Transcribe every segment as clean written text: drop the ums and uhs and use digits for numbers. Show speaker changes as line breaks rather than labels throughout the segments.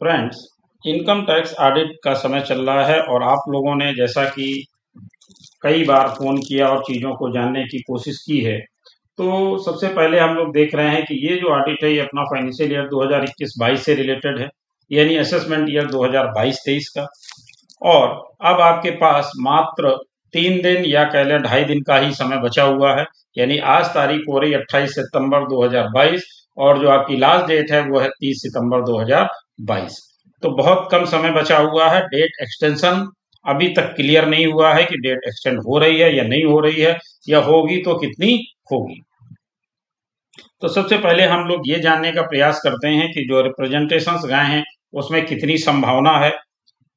Friends, income tax audit का समय चल रहा है और आप लोगों ने जैसा कि कई बार फ़ोन किया और चीज़ों को जानने की कोशिश की है, तो सबसे पहले हम लोग देख रहे हैं कि ये जो ऑडिट है ये अपना फाइनेंशियल ईयर 2021-22 से रिलेटेड है, यानी असेसमेंट ईयर 2022-23 का। और अब आपके पास मात्र 3 दिन या कह लें 2.5 दिन का ही समय बचा हुआ है, यानी आज तारीख हो रही 28 सितंबर 2022 और जो आपकी लास्ट डेट है वो है 30 सितंबर 2022। तो बहुत कम समय बचा हुआ है। डेट एक्सटेंशन अभी तक क्लियर नहीं हुआ है कि डेट एक्सटेंड हो रही है या नहीं हो रही है, या होगी तो कितनी होगी। तो सबसे पहले हम लोग ये जानने का प्रयास करते हैं कि जो रिप्रेजेंटेशंस गए हैं उसमें कितनी संभावना है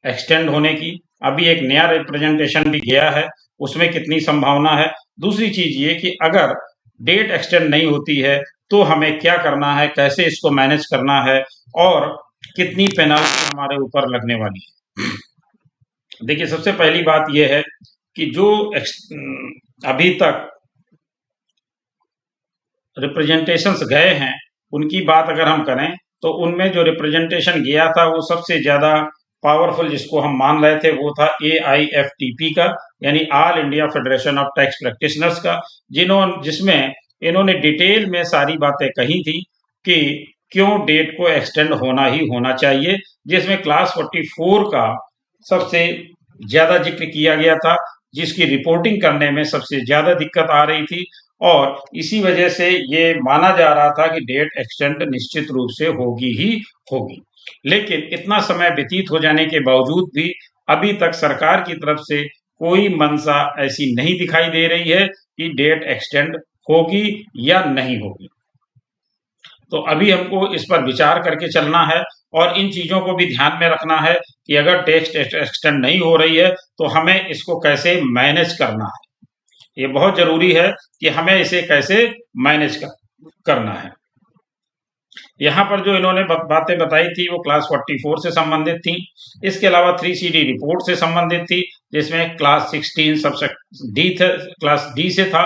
एक्सटेंड होने की। अभी एक नया रिप्रेजेंटेशन भी गया है, उसमें कितनी संभावना है। दूसरी चीज ये कि अगर डेट एक्सटेंड नहीं होती है तो हमें क्या करना है, कैसे इसको मैनेज करना है और कितनी पेनल्टी हमारे ऊपर लगने वाली है। देखिए, सबसे पहली बात यह है कि जो अभी तक रिप्रेजेंटेशंस गए हैं उनकी बात अगर हम करें तो उनमें जो रिप्रेजेंटेशन गया था वो सबसे ज्यादा पावरफुल जिसको हम मान रहे थे वो था AIFTP का, यानी all India federation of tax practitioners का, जिसमें इन्होंने डिटेल में सारी बातें कही थी कि क्यों डेट को एक्सटेंड होना ही होना चाहिए, जिसमें क्लास 44 का सबसे ज्यादा जिक्र किया गया था, जिसकी रिपोर्टिंग करने में सबसे ज्यादा दिक्कत आ रही थी और इसी वजह से ये माना जा रहा था कि डेट एक्सटेंड निश्चित रूप से होगी ही होगी। लेकिन इतना समय व्यतीत हो जाने के बावजूद भी अभी तक सरकार की तरफ से कोई मंशा ऐसी नहीं दिखाई दे रही है कि डेट एक्सटेंड होगी या नहीं होगी। तो अभी हमको इस पर विचार करके चलना है और इन चीजों को भी ध्यान में रखना है कि अगर टेक्स्ट एक्सटेंड नहीं हो रही है तो हमें इसको कैसे मैनेज करना है। ये बहुत जरूरी है कि हमें इसे कैसे मैनेज करना है। यहाँ पर जो इन्होंने बातें बताई थी वो क्लास 44 से संबंधित थी। इसके अलावा 3CD रिपोर्ट से संबंधित थी, जिसमें क्लास 16 सबसेक्ट डी थे, क्लास डी से था।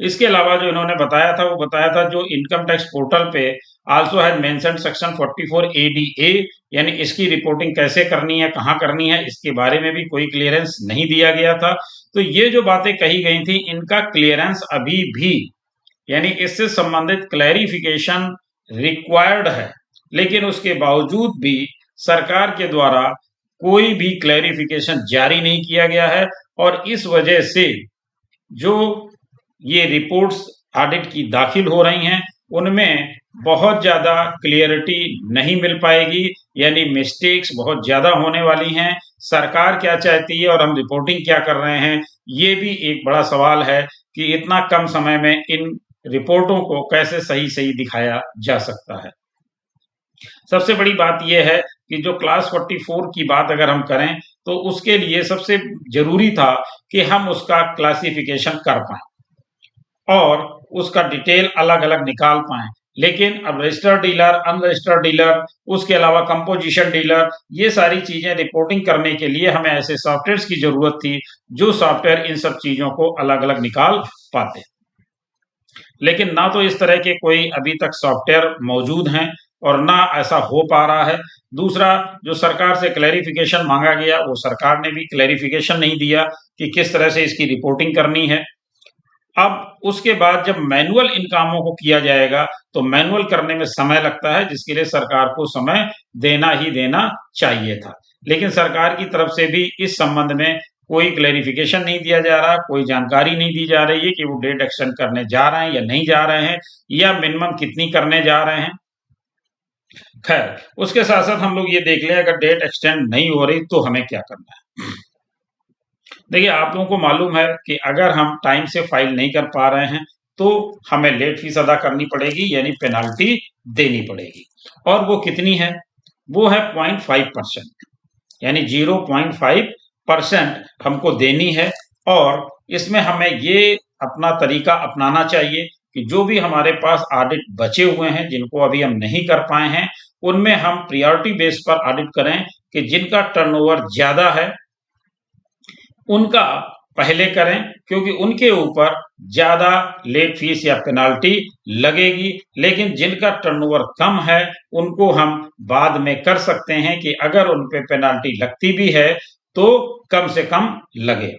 इसके अलावा जो इन्होंने बताया था वो बताया था जो इनकम टैक्स पोर्टल पे also has mentioned section 44 ADA, यानी इसकी रिपोर्टिंग कैसे करनी है, कहाँ करनी है, इसके बारे में भी कोई क्लियरेंस नहीं दिया गया था। तो ये जो बातें कही गई थी इनका क्लियरेंस अभी भी, यानी इससे संबंधित क्लैरिफिकेशन रिक्वायर्ड है, लेकिन उसके बावजूद भी सरकार के द्वारा कोई भी क्लैरिफिकेशन जारी नहीं किया गया है और इस वजह से जो ये रिपोर्ट्स ऑडिट की दाखिल हो रही हैं उनमें बहुत ज्यादा क्लियरिटी नहीं मिल पाएगी, यानी मिस्टेक्स बहुत ज्यादा होने वाली हैं। सरकार क्या चाहती है और हम रिपोर्टिंग क्या कर रहे हैं, ये भी एक बड़ा सवाल है कि इतना कम समय में इन रिपोर्टों को कैसे सही सही दिखाया जा सकता है। सबसे बड़ी बात यह है कि जो क्लास 44 की बात अगर हम करें तो उसके लिए सबसे जरूरी था कि हम उसका क्लासिफिकेशन कर पाए और उसका डिटेल अलग अलग निकाल पाए। लेकिन अब रजिस्टर्ड डीलर, अनरजिस्टर्ड डीलर, उसके अलावा कंपोजिशन डीलर, ये सारी चीजें रिपोर्टिंग करने के लिए हमें ऐसे सॉफ्टवेयर की जरूरत थी जो सॉफ्टवेयर इन सब चीजों को अलग अलग निकाल पाते। लेकिन ना तो इस तरह के कोई अभी तक सॉफ्टवेयर मौजूद हैं और ना ऐसा हो पा रहा है। दूसरा, जो सरकार से क्लैरिफिकेशन मांगा गया वो सरकार ने भी क्लैरिफिकेशन नहीं दिया कि किस तरह से इसकी रिपोर्टिंग करनी है। अब उसके बाद जब मैनुअल इन कामों को किया जाएगा तो मैनुअल करने में समय लगता है, जिसके लिए सरकार को समय देना ही देना चाहिए था। लेकिन सरकार की तरफ से भी इस संबंध में कोई क्लैरिफिकेशन नहीं दिया जा रहा, कोई जानकारी नहीं दी जा रही है कि वो डेट एक्सटेंड करने जा रहे हैं या नहीं जा रहे हैं, या मिनिमम कितनी करने जा रहे हैं। खैर, उसके साथ साथ हम लोग ये देख लें अगर डेट एक्सटेंड नहीं हो रही तो हमें क्या करना है। देखिए, आप लोगों को मालूम है कि अगर हम टाइम से फाइल नहीं कर पा रहे हैं तो हमें लेट फीस अदा करनी पड़ेगी, यानी पेनाल्टी देनी पड़ेगी। और वो कितनी है? वो है 0.5%, यानी 0.5% हमको देनी है। और इसमें हमें ये अपना तरीका अपनाना चाहिए कि जो भी हमारे पास ऑडिट बचे हुए हैं जिनको अभी हम नहीं कर पाए हैं उनमें हम प्रायोरिटी बेस पर ऑडिट करें कि जिनका टर्नओवर ज्यादा है उनका पहले करें, क्योंकि उनके ऊपर ज्यादा लेट फीस या पेनाल्टी लगेगी, लेकिन जिनका टर्नओवर कम है उनको हम बाद में कर सकते हैं कि अगर उन पे पेनाल्टी लगती भी है तो कम से कम लगे।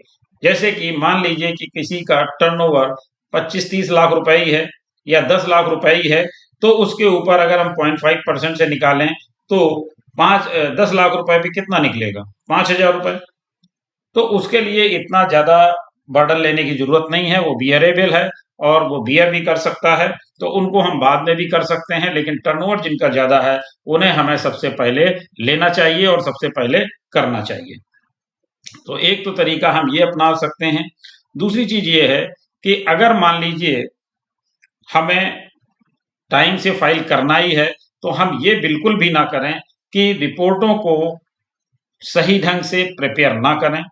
जैसे कि मान लीजिए कि किसी का टर्नओवर 25-30 लाख रुपए ही है या 10 लाख रुपए ही है, तो उसके ऊपर अगर हम 0.5% से निकालें तो 10 लाख रुपए पे कितना निकलेगा? 5,000 रुपए। तो उसके लिए इतना ज्यादा बर्डन लेने की जरूरत नहीं है, वो बियरेबल है और वो बियर भी कर सकता है, तो उनको हम बाद में भी कर सकते हैं। लेकिन टर्नओवर जिनका ज्यादा है उन्हें हमें सबसे पहले लेना चाहिए और सबसे पहले करना चाहिए। तो एक तो तरीका हम ये अपना सकते हैं। दूसरी चीज ये है कि अगर मान लीजिए हमें टाइम से फाइल करना ही है तो हम ये बिल्कुल भी ना करें कि रिपोर्टों को सही ढंग से प्रिपेयर ना करें,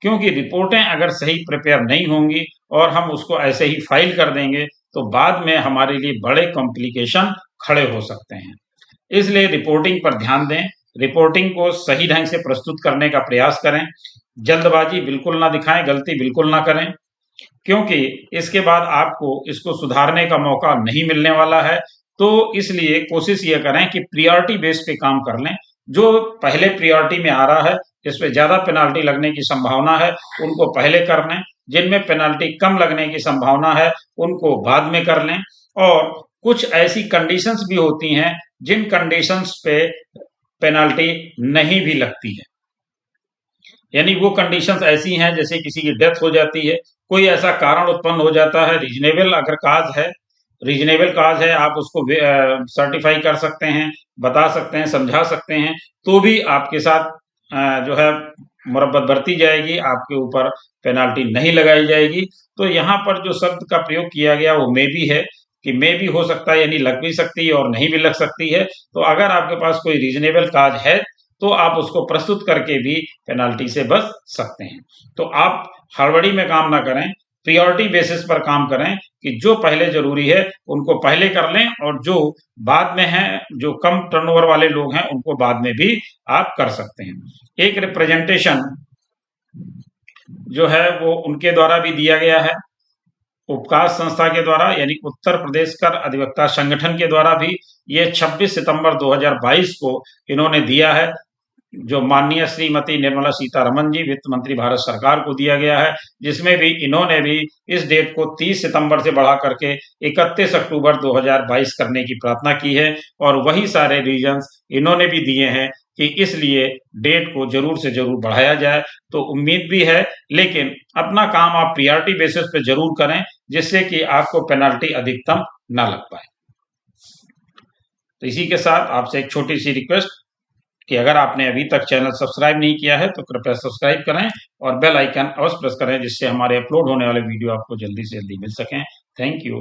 क्योंकि रिपोर्टें अगर सही प्रिपेयर नहीं होंगी और हम उसको ऐसे ही फाइल कर देंगे तो बाद में हमारे लिए बड़े कॉम्प्लिकेशन खड़े हो सकते हैं। इसलिए रिपोर्टिंग पर ध्यान दें, रिपोर्टिंग को सही ढंग से प्रस्तुत करने का प्रयास करें, जल्दबाजी बिल्कुल ना दिखाएं, गलती बिल्कुल ना करें, क्योंकि इसके बाद आपको इसको सुधारने का मौका नहीं मिलने वाला है। तो इसलिए कोशिश ये करें कि प्रायोरिटी बेस पे काम कर लें। जो पहले प्रायोरिटी में आ रहा है, जिसपे ज्यादा पेनाल्टी लगने की संभावना है, उनको पहले कर लें। जिनमें पेनाल्टी कम लगने की संभावना है उनको बाद में कर लें। और कुछ ऐसी कंडीशंस भी होती हैं जिन कंडीशंस पे पेनाल्टी नहीं भी लगती है, यानी वो कंडीशंस ऐसी हैं जैसे किसी की डेथ हो जाती है, कोई ऐसा कारण उत्पन्न हो जाता है, रीजनेबल अगर काज है, रीजनेबल काज है, आप उसको सर्टिफाई कर सकते हैं, बता सकते हैं, समझा सकते हैं, तो भी आपके साथ जो है मुरब्बत बरती जाएगी, आपके ऊपर पेनाल्टी नहीं लगाई जाएगी। तो यहाँ पर जो शब्द का प्रयोग किया गया वो मे भी है कि मे भी हो सकता है, यानी लग भी सकती है और नहीं भी लग सकती है। तो अगर आपके पास कोई रीजनेबल काज है तो आप उसको प्रस्तुत करके भी पेनाल्टी से बच सकते हैं। तो आप हड़बड़ी में काम ना करें, प्रायोरिटी बेसिस पर काम करें कि जो पहले जरूरी है उनको पहले कर लें और जो बाद में है, जो कम टर्नओवर वाले लोग हैं उनको बाद में भी आप कर सकते हैं। एक रिप्रेजेंटेशन जो है वो उनके द्वारा भी दिया गया है, उपकाश संस्था के द्वारा, यानी उत्तर प्रदेश कर अधिवक्ता संगठन के द्वारा भी ये 26 सितंबर 2022 को इन्होंने दिया है, जो माननीय श्रीमती निर्मला सीतारमन जी वित्त मंत्री भारत सरकार को दिया गया है, जिसमें भी इन्होंने भी इस डेट को 30 सितंबर से बढ़ा करके 31 अक्टूबर 2022 करने की प्रार्थना की है। और वही सारे रीजंस इन्होंने भी दिए हैं कि इसलिए डेट को जरूर से जरूर बढ़ाया जाए। तो उम्मीद भी है, लेकिन अपना काम आप प्रायोरिटी बेसिस पे जरूर करें जिससे कि आपको पेनाल्टी अधिकतम ना लग पाए। तो इसी के साथ आपसे एक छोटी सी रिक्वेस्ट कि अगर आपने अभी तक चैनल सब्सक्राइब नहीं किया है तो कृपया सब्सक्राइब करें और बेल आइकन अवश्य प्रेस करें जिससे हमारे अपलोड होने वाले वीडियो आपको जल्दी से जल्दी मिल सकें। Thank you.